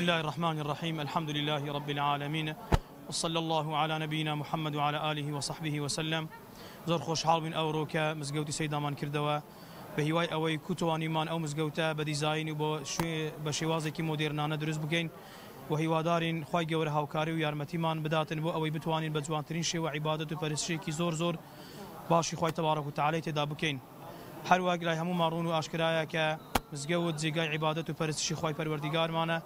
بسم الله الرحمن الرحيم. الحمد لله رب العالمين، وصلى الله على نبينا محمد وعلى آله وصحبه وسلم. زۆر خۆشحاڵ بووین ئەوڕۆ کە مزگەوتی سەیدامان کردەوە بە هیوای ئەوەی کوتوانیمان ئەو مزگەوتە بە دیزاین و بە شێوازێکی مۆدێرنانە دروست بکەین و هیوادارین خوای گەورە هاوکاری و یارمەتیمان بداتن بۆ ئەوەی بتوانین بە جوانترین شێوە عیبادەت و پەرستشێکی زۆر باشی خوای تەبارەک و تەعالای تێدا بکەین. هەروەک لای هەموومان ڕوون و ئاشکرایە کە مزگەوت جێگای عیبادەت و پەرستشی خوای پەروەردیگارمانە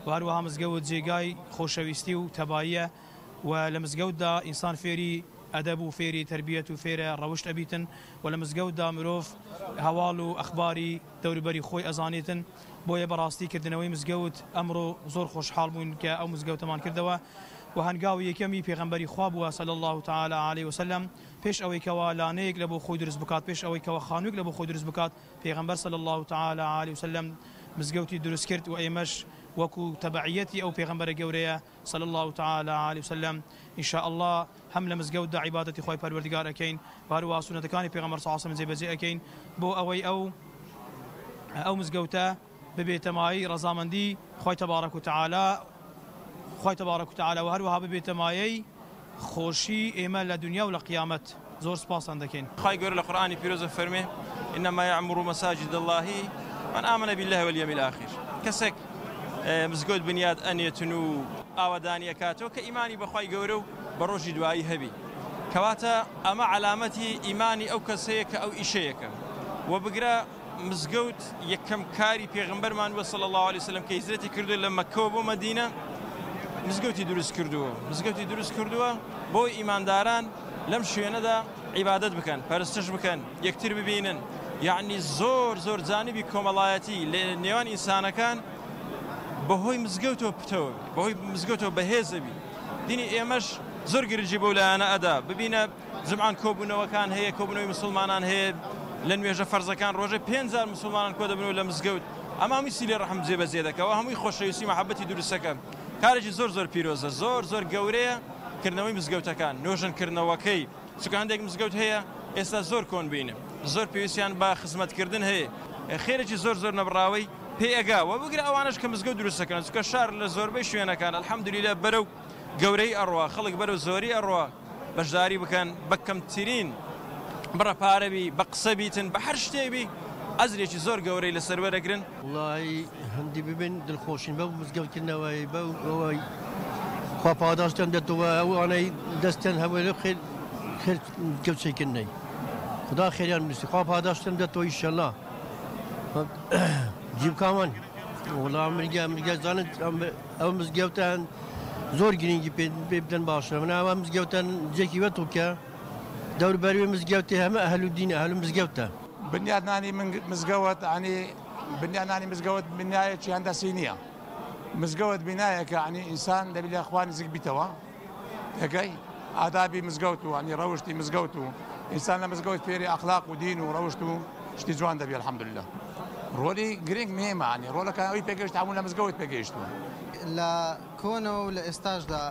و هەروەها مزگەوت جێگای خۆشەویستی و تەباییە و لە مزگەوتدا ئینسان فێری ئەدەب و فێری تربیەت و فێرە ڕەوشت ئەبیتن و لە مزگەوتدا مرۆڤ هەواڵ و ئەخباری دەوروبەری خۆی ئەزانێتن. بۆیە بەڕاستی کردنەوەی مزگەوت ئەمڕۆ زۆر خۆشحاڵ بووین کە ئەو مزگەوتەمان کردەوە و هەنگاوی یەکەمی پێغەمبەری خوا بووە صلی الله تعالی علیه وسلم. پێش ئەوەی کەوا لانەیەک لە بۆ خۆی دروست بکات، پێش ئەوەی کەوا خانوویەک لە بۆ خۆی دروست بکات، پێغەمبەر صلی الله تعالی علیه وسلم مزگەوتی دروست کرد و ئێمەش وەکو تەبعیەتی ئەو پێغەمبەرە گەورەیە صلی الله تعالی علیه وسلم إن شاء الله هم لە مزگەوتدا عیبادەتی خوای پەروەردیگار ئەکەین و هەروەها سونەتەکانی پێغەمبەر صلی الله علیه وسلم جێبەجێ ئەکەین بۆ ئەوەی ئەو مزگەوتە ببێتەمایی ڕەزامەندی خوای تەبارەک و تعالی و هەروەها ببێتەمایەی خۆشی ئێمە لە دنیا و لە قیامەت. زۆر سپاسان دەکەین. خوای گەورە لە قورئانی پیرۆزە فەرمێ إنما يعمر مساجد الله من آمن بالله واليوم الآخر. کەسێک مزگەوت بنیاد ئەنێتن و ئاوەدانی ئەکاتەوە کە ئیمانی بەخوای گەورە و بە ڕۆژی دوایی هەبی، کەواتە ئەمە علامەتی ئیمانی ئەو کەسەیە کە ئەو ئیشەیەکە و بگرە مزگەوت یەکەم کاری پێغەمبەرمان وە صلی الله علیه وسلم کە هیجرەتی کردووە لە مەککەوە بۆ مەدینە مزگەوتی دروست کردووە بۆ ئیمانداران لەم شوێنەدا عیبادەت بکەن، پەرستش بکەن، یەکتر ببینن. یعنی زۆر جانبی کۆمەڵایەتی لە نێوان ئینسانەکان بەهۆی مزگەوتەوە پتەوە، بەهۆی مزگەوتەوە بەهێزەبی. دینی ئێمەش زۆر گرنگی بەو لایەنە ئەدا. ببینە جمعان کۆبوونەوەکان هەیە، کۆبوونەوەی مسلمانان هەیە لە نوێژە فەرزەکان ڕۆژە 5000 مسلمانان کۆ دەبنەوە لە مزگەوت. ئەمە هەمووی سیلی ڕەحم جێبەجێ دەکەوە، هەمووی خۆشەویستی مەحەبەتی دروستەکە. کارێکی زۆر پیرۆزە، زۆر گەورەیە کردنەوەی مزگەوتەکان، نۆژنکردنەوەکەی. چونکە هەندێک مزگەوت هەیە ئێستا زۆر کۆن بینە، زۆر پێویستیان بە خزمەتکردن هەیە، خێرێکی زۆر نەبڕاوی پێی ئەگاوە. بگرە ئەوانش کە مزگەوت دروستەکەن، چونکە شار لە زۆربەی شوێنەکان الحەمدولیلە بەرەو گەورەی ئەڕوا، خەڵک بەرەو زۆری ئەڕوا، بەشداری بکەن بە کەمترین بڕە پارەبی، بە قسە بیتن، بە هەر شتێبی ئەزرێکی زۆر گەورەی لەسەر وەرەگرن. وڵی هەندی ببن دڵخۆشین بەو مزگەوتکردنەوەی بەو ئەوەی خوا پاداشتان دێتەوە ئەوانەی دەستیان هەبووە لە خێر گەوچەکردنەی. خدا خێریان بنووسی، خوا پاداشتان دێتەوە ئینشەڵڵا. جیبکامان وڵام مرگە زانن ئەو مزگەوتان زۆر گرنگی پێ بدەن باشە. من ئەوە مزگەوتان جێکی وەتو کە دەوروبەری مزگەوتی هەمە ئەهل دینە، ئەهل مزگەوتە. بنیادنانی مزگەوت عنی بنیادنانی مزگەوت بنایەکی هەندەسی نییە. مزگەوت بینایەکە عنی ئینسان دەبێت لە خوا نزیک بیتەوە، یەکەی ئادابی مزگەوت و عنی ڕەوشتی مزگەوت و ئینسان لە مزگەوت فێری ئەخلاق و دین و ڕەوشت و شتی جوان دەبێت الحەمدولله. ڕۆلی گرنگ مهمە، عنی ڕۆلەکە ئەوی پێگەشت هەموو لە مزگەوت پێگەیشتووە. لە کۆنەوە و لە ئێستاشدا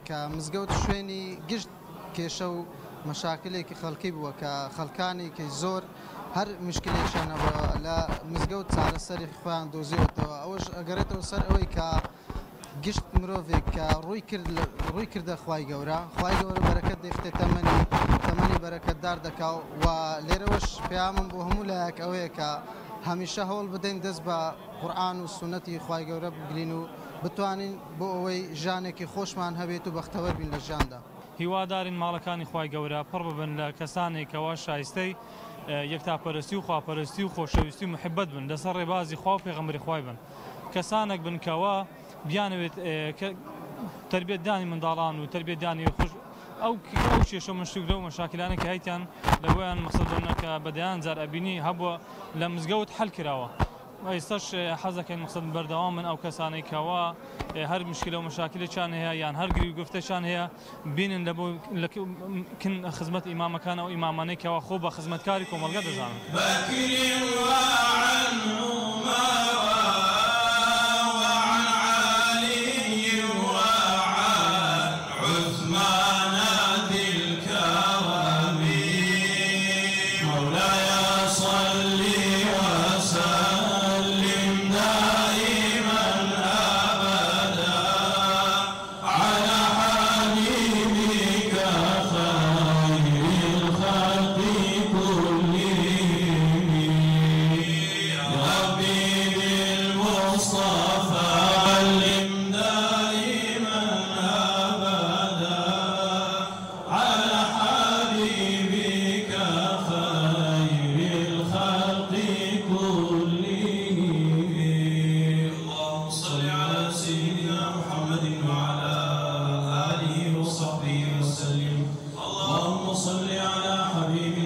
کە مزگەوت شوێنی گشت کێشە و مەشاکلێکی خەڵکی بووە کە خەڵکانێکی زۆر هەر مشکلێکیانەوە لە مزگەوت چارەسەری خۆیان دۆزیوەتەوە. ئەوەش ئەگەڕێتەوە سەر ئەوەی کە گشت مرۆڤێک کە ڕووی کردە خوای گەورە بەرەکەت دەیفتێ تەمەنی بەرەکەتدار دەکا و لێرەوەش پێیامم بۆ هەموو لایەک ئەوەیە کە هەمیشە هەوڵ بدەین دەست بە قورئان و سونەتی خوای گەورە بگرین و بتوانین بۆ ئەوەی ژانێکی خۆشمان هەبێت و بەختەوەر بین لە ژیاندا. هیوادارین ماڵەکانی خوای گەورە پڕ ببن لە کەسانێکەوە شایستەی یەکتاپەرستی و خواپەرستی و خۆشەویستی و محبەت بن، لەسەر ڕێبازی خوا و پێغەمبەری خوای بن. کەسانێک بن کەوە بیانەوێت تربیەتدانی منداڵان و تربیەتدانی خوش ئەو کێشە مشتوک لەو مەشاکلانە کە هەیتیان لە بۆیان مەقسەدەنە کە بەدەیان جار ئەبینی هەبووە لە مزگەوت حەل کراوە. ئێستاش حەزەکەین مەقسەد بەردەوام من ئەو کەسانەی کەوە هەر مشکلە و مەشاکلێکیان هەیە یان هەر گری و گفتەشان هەیە بینن لە بۆ خزمەت ئیمامەکان ئەو ئیمامانەی کەوە خۆ بە خزمەتکاری کۆمەلگا دەزانن. صل وسلم دائما أبدا المصطفى علم دائما أبدا على حبيبك خير الخلق كلهم. اللهم صل على سيدنا محمد وعلى آله وصحبه وسلم. اللهم صل على حبيبنا